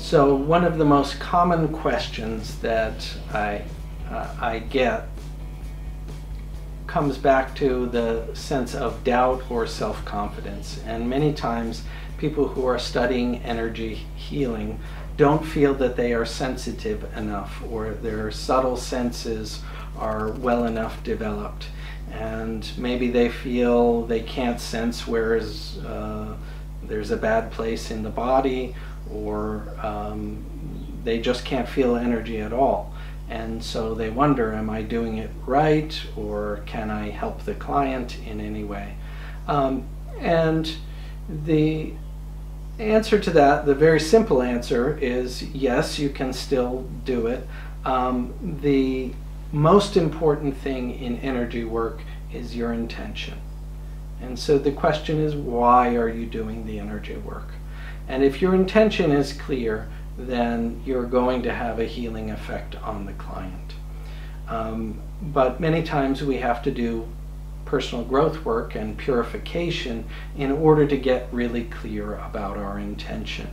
So one of the most common questions that I get comes back to the sense of doubt or self-confidence. And many times people who are studying energy healing don't feel that they are sensitive enough, or their subtle senses are well enough developed. And maybe they feel they can't sense where there's a bad place in the body, or they just can't feel energy at all. And so they wonder, am I doing it right, or can I help the client in any way? And the answer to that, the very simple answer, is yes, you can still do it. The most important thing in energy work is your intention. And so the question is, why are you doing the energy work? And if your intention is clear, then you're going to have a healing effect on the client. But many times we have to do personal growth work and purification in order to get really clear about our intention.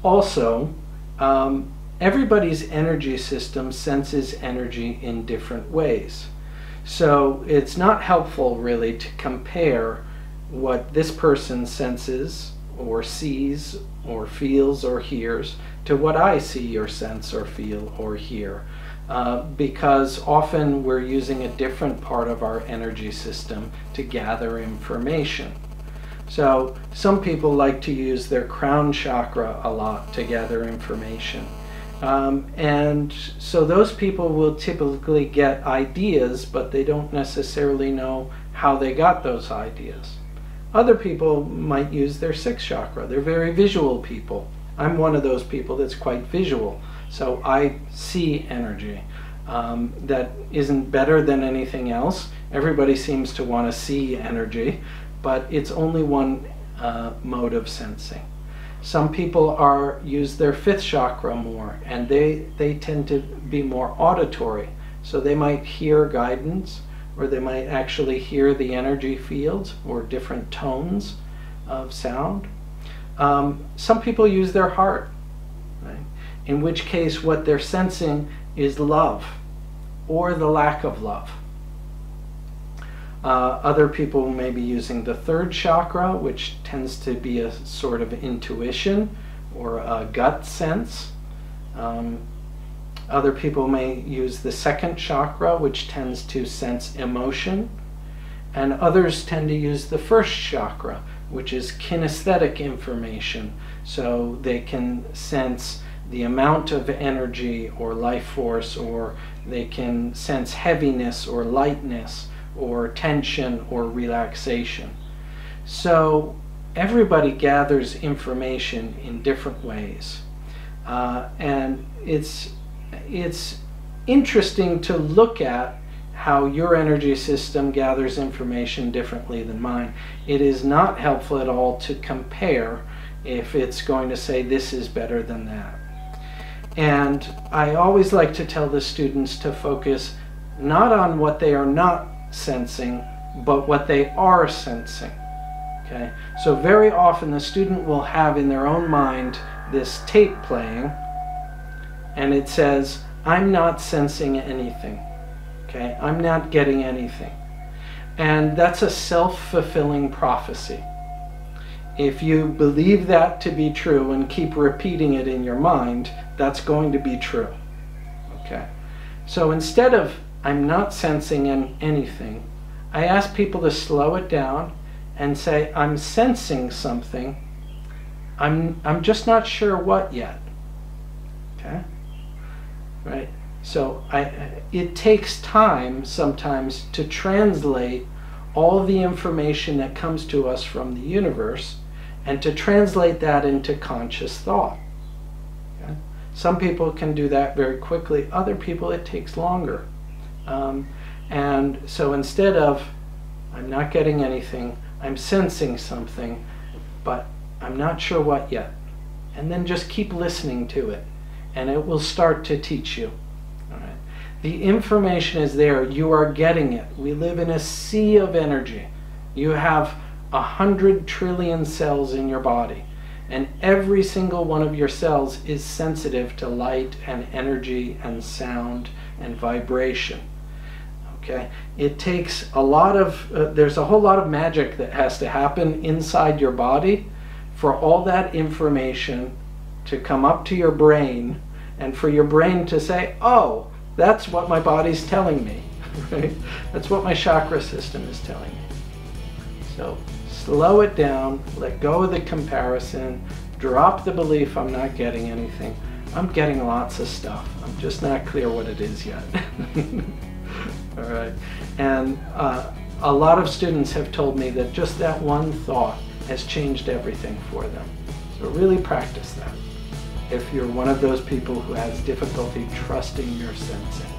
Also, everybody's energy system senses energy in different ways. So it's not helpful really to compare what this person senses or sees or feels or hears to what I see or sense or feel or hear, because often we're using a different part of our energy system to gather information. So some people like to use their crown chakra a lot to gather information. And so those people will typically get ideas, but they don't necessarily know how they got those ideas. Other people might use their sixth chakra. They're very visual people. I'm one of those people that's quite visual. So I see energy. That isn't better than anything else. Everybody seems to want to see energy, but it's only one mode of sensing. Some people use their fifth chakra more, and they tend to be more auditory. So they might hear guidance, or they might actually hear the energy fields or different tones of sound. Some people use their heart, right? In which case what they're sensing is love or the lack of love. Other people may be using the third chakra, which tends to be a sort of intuition or a gut sense. Other people may use the second chakra, which tends to sense emotion. And others tend to use the first chakra, which is kinesthetic information. So they can sense the amount of energy or life force, or they can sense heaviness or lightness, or tension or relaxation. So everybody gathers information in different ways. And it's interesting to look at how your energy system gathers information differently than mine. It is not helpful at all to compare if it's going to say this is better than that. And I always like to tell the students to focus not on what they are not sensing, but what they are sensing. Okay? So very often the student will have in their own mind this tape playing, and it says, I'm not sensing anything. Okay? I'm not getting anything. And that's a self-fulfilling prophecy. If you believe that to be true and keep repeating it in your mind, that's going to be true. Okay? So instead of I'm not sensing anything, I ask people to slow it down and say, I'm sensing something. I'm just not sure what yet. Okay? Right? So it takes time sometimes to translate all the information that comes to us from the universe and to translate that into conscious thought. Okay? Some people can do that very quickly. Other people, it takes longer. And so instead of I'm not getting anything, I'm sensing something, but I'm not sure what yet. And then just keep listening to it, and it will start to teach you. All right? The information is there. You are getting it. We live in a sea of energy. You have 100 trillion cells in your body, And every single one of your cells is sensitive to light and energy and sound and vibration. Okay? It takes a lot of, there's a whole lot of magic that has to happen inside your body for all that information to come up to your brain and for your brain to say, oh, that's what my body's telling me. Right? That's what my chakra system is telling me. So slow it down, let go of the comparison, drop the belief I'm not getting anything. I'm getting lots of stuff. I'm just not clear what it is yet. All right. And a lot of students have told me that just that one thought has changed everything for them. So really practice that if you're one of those people who has difficulty trusting your sensing.